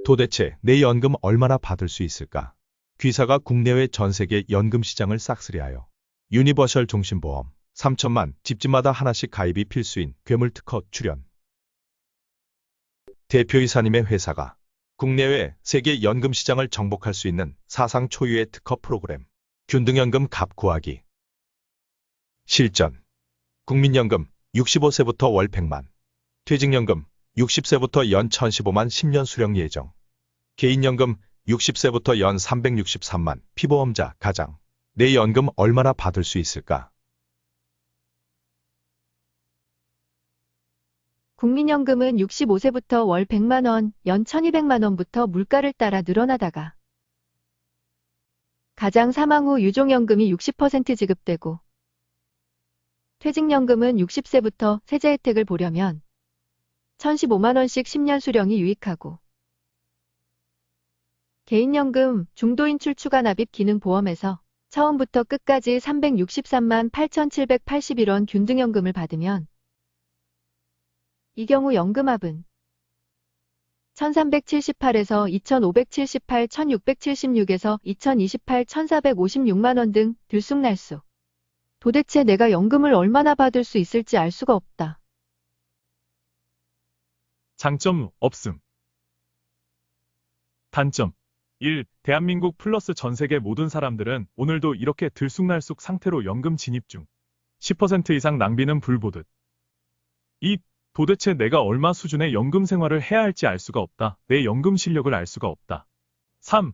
도대체 내 연금 얼마나 받을 수 있을까? 귀사가 국내외 전 세계 연금 시장을 싹쓸이하여 유니버셜 종신보험 3천만 집집마다 하나씩 가입이 필수인 괴물특허 출연. 대표이사님의 회사가 국내외 세계 연금 시장을 정복할 수 있는 사상 초유의 특허 프로그램 균등연금 값 구하기. 실전 국민연금 65세부터 월 100만, 퇴직연금 60세부터 연 1015만 10년 수령 예정. 개인연금 60세부터 연 363만, 피보험자 가장 내 연금 얼마나 받을 수 있을까? 국민연금은 65세부터 월 100만 원, 연 1200만 원부터 물가를 따라 늘어나다가 가장 사망 후 유종연금이 60% 지급되고, 퇴직연금은 60세부터 세제 혜택을 보려면 1015만 원씩 10년 수령이 유익하고, 개인연금, 중도인출 추가 납입 기능보험에서 처음부터 끝까지 363만 8,781원 균등연금을 받으면 이 경우 연금합은 1378에서 2578, 1676에서 2028, 1456만 원 등 들쑥날쑥. 도대체 내가 연금을 얼마나 받을 수 있을지 알 수가 없다. 장점 없음. 단점 1. 대한민국 플러스 전 세계 모든 사람들은 오늘도 이렇게 들쑥날쑥 상태로 연금 진입 중. 10% 이상 낭비는 불보듯. 2. 도대체 내가 얼마 수준의 연금 생활을 해야 할지 알 수가 없다. 내 연금 실력을 알 수가 없다. 3.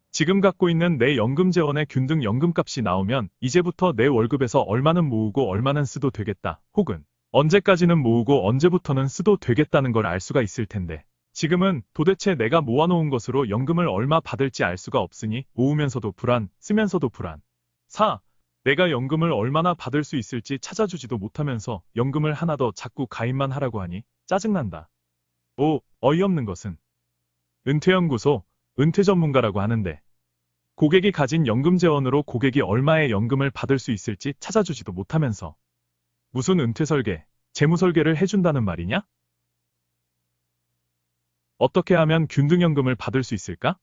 지금 갖고 있는 내 연금 재원의 균등 연금값이 나오면 이제부터 내 월급에서 얼마는 모으고 얼마는 쓰도 되겠다. 혹은 언제까지는 모으고 언제부터는 쓰도 되겠다는 걸 알 수가 있을 텐데, 지금은 도대체 내가 모아놓은 것으로 연금을 얼마 받을지 알 수가 없으니 모으면서도 불안, 쓰면서도 불안. 4. 내가 연금을 얼마나 받을 수 있을지 찾아주지도 못하면서 연금을 하나 더 자꾸 가입만 하라고 하니 짜증난다. 5. 어이없는 것은 은퇴연구소, 은퇴전문가라고 하는데 고객이 가진 연금 재원으로 고객이 얼마의 연금을 받을 수 있을지 찾아주지도 못하면서 무슨 은퇴설계, 재무설계를 해준다는 말이냐? 어떻게 하면 균등연금을 받을 수 있을까?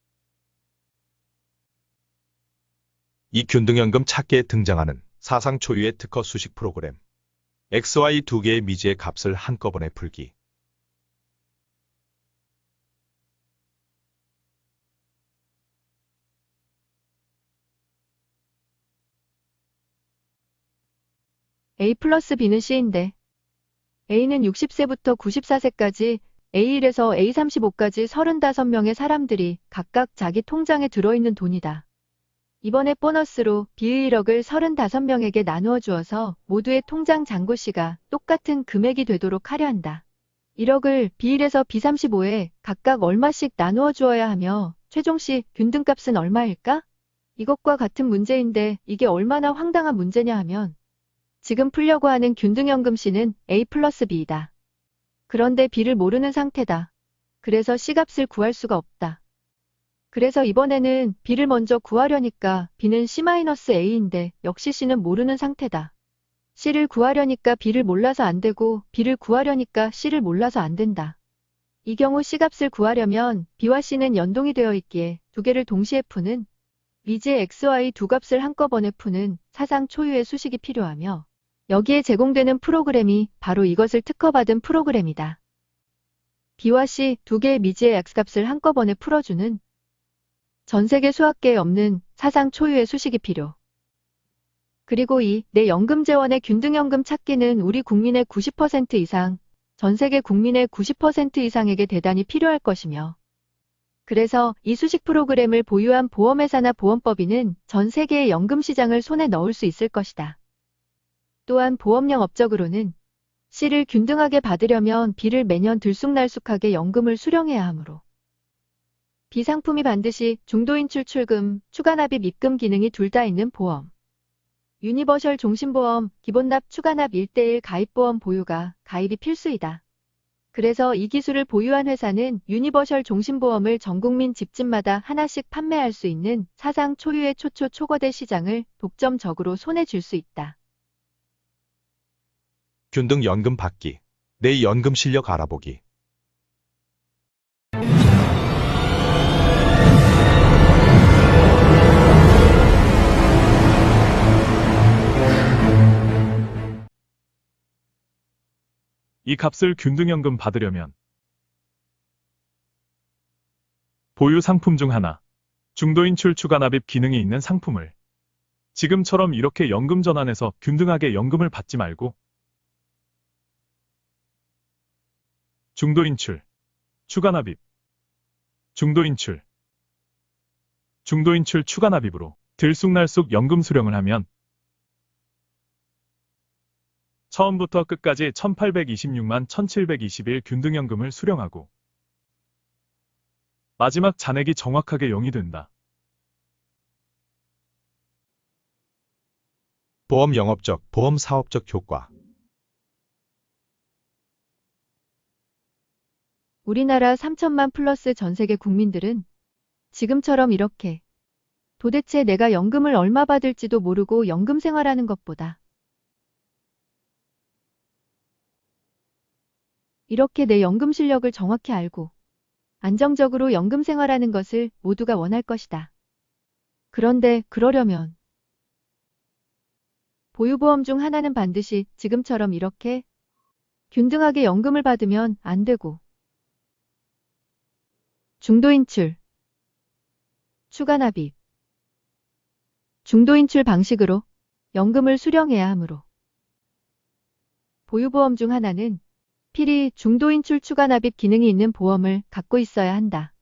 이 균등연금 찾기에 등장하는 사상 초유의 특허 수식 프로그램 XY 두 개의 미지의 값을 한꺼번에 풀기. A 플러스 B는 C인데, A는 60세부터 94세까지, A1에서 A35까지 35명의 사람들이 각각 자기 통장에 들어있는 돈이다. 이번에 보너스로 B의 1억을 35명에게 나누어 주어서 모두의 통장 잔고시가 똑같은 금액이 되도록 하려 한다. 1억을 B1에서 B35에 각각 얼마씩 나누어 주어야 하며 최종시 균등값은 얼마일까? 이것과 같은 문제인데 이게 얼마나 황당한 문제냐 하면 지금 풀려고 하는 균등연금 C는 A 플러스 B이다. 그런데 B를 모르는 상태다. 그래서 C값을 구할 수가 없다. 그래서 이번에는 B를 먼저 구하려니까 B는 C-A인데 역시 C는 모르는 상태다. C를 구하려니까 B를 몰라서 안 되고 B를 구하려니까 C를 몰라서 안 된다. 이 경우 C값을 구하려면 B와 C는 연동이 되어 있기에 두 개를 동시에 푸는 미지의 XY 두 값을 한꺼번에 푸는 사상 초유의 수식이 필요하며 여기에 제공되는 프로그램이 바로 이것을 특허받은 프로그램이다. B와 C 두 개의 미지의 X값을 한꺼번에 풀어주는 전세계 수학계에 없는 사상 초유의 수식이 필요. 그리고 내 연금 재원의 균등연금 찾기는 우리 국민의 90% 이상, 전세계 국민의 90% 이상에게 대단히 필요할 것이며, 그래서 이 수식 프로그램을 보유한 보험회사나 보험법인은 전 세계의 연금 시장을 손에 넣을 수 있을 것이다. 또한 보험영업적으로는 C를 균등하게 받으려면 B를 매년 들쑥날쑥하게 연금을 수령해야 하므로 B 상품이 반드시 중도인출 출금, 추가납입 입금 기능이 둘 다 있는 보험. 유니버셜 종신보험, 기본납 추가납 1:1 가입보험 보유가 가입이 필수이다. 그래서 이 기술을 보유한 회사는 유니버셜 종신보험을 전국민 집집마다 하나씩 판매할 수 있는 사상 초유의 초거대 시장을 독점적으로 손에 쥘 수 있다. 균등연금 받기. 내 연금 실력 알아보기. 이 값을 균등연금 받으려면 보유 상품 중 하나, 중도인출 추가납입 기능이 있는 상품을 지금처럼 이렇게 연금 전환해서 균등하게 연금을 받지 말고 중도인출, 추가납입, 중도인출, 중도인출 추가납입으로 들쑥날쑥 연금 수령을 하면 처음부터 끝까지 1826만 1721 균등연금을 수령하고 마지막 잔액이 정확하게 0이 된다. 보험 영업적, 보험 사업적 효과. 우리나라 3천만 플러스 전 세계 국민들은 지금처럼 이렇게 도대체 내가 연금을 얼마 받을지도 모르고 연금 생활하는 것보다 이렇게 내 연금 실력을 정확히 알고 안정적으로 연금 생활하는 것을 모두가 원할 것이다. 그런데 그러려면 보유보험 중 하나는 반드시 지금처럼 이렇게 균등하게 연금을 받으면 안 되고 중도인출, 추가납입, 중도인출 방식으로 연금을 수령해야 하므로 보유보험 중 하나는 필히 중도인출 추가납입 기능이 있는 보험을 갖고 있어야 한다.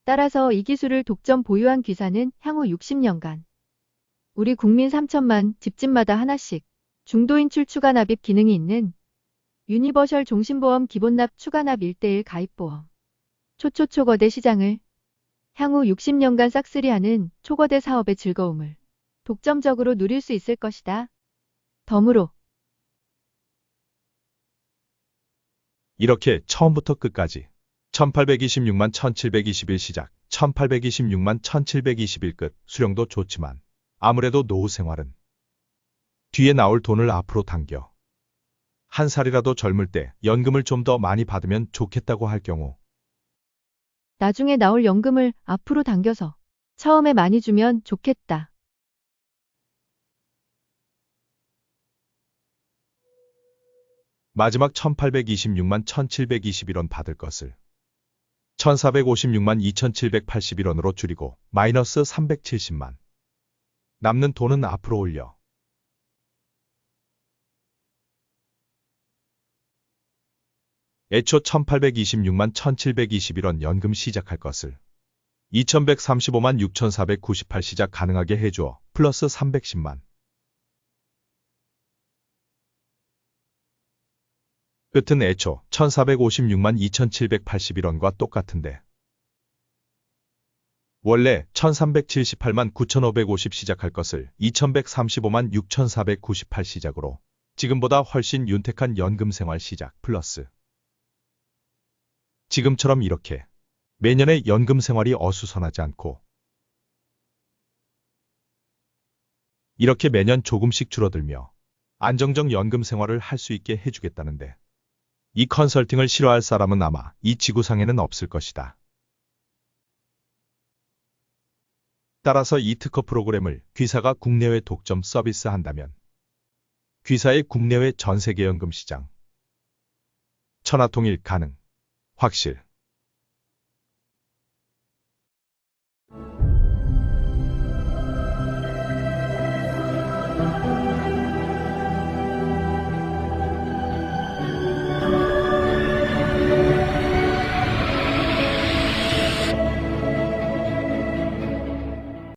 따라서 이 기술을 독점 보유한 귀사는 향후 60년간 우리 국민 3천만 집집마다 하나씩 중도인출 추가납입 기능이 있는 유니버셜 종신보험 기본납 추가납 1:1 가입보험 초초초거대 시장을 향후 60년간 싹쓸이하는 초거대 사업의 즐거움을 독점적으로 누릴 수 있을 것이다. 덤으로 이렇게 처음부터 끝까지 1826만 1721 시작, 1826만 1721 끝 수령도 좋지만 아무래도 노후 생활은 뒤에 나올 돈을 앞으로 당겨 한 살이라도 젊을 때 연금을 좀 더 많이 받으면 좋겠다고 할 경우 나중에 나올 연금을 앞으로 당겨서 처음에 많이 주면 좋겠다. 마지막 1826만 1721원 받을 것을 1456만 2781원으로 줄이고 마이너스 370만 남는 돈은 앞으로 올려 애초 1826만 1721원 연금 시작할 것을 2135만 6498 시작 가능하게 해주어 플러스 310만 끝은 애초 1456만 2781원과 똑같은데 원래 1378만 9550 시작할 것을 2135만 6498 시작으로 지금보다 훨씬 윤택한 연금 생활 시작 플러스 지금처럼 이렇게 매년의 연금 생활이 어수선하지 않고 이렇게 매년 조금씩 줄어들며 안정적 연금 생활을 할 수 있게 해주겠다는데 이 컨설팅을 싫어할 사람은 아마 이 지구상에는 없을 것이다. 따라서 이 특허 프로그램을 귀사가 국내외 독점 서비스한다면 귀사의 국내외 전세계 연금 시장 천하통일 가능, 확실.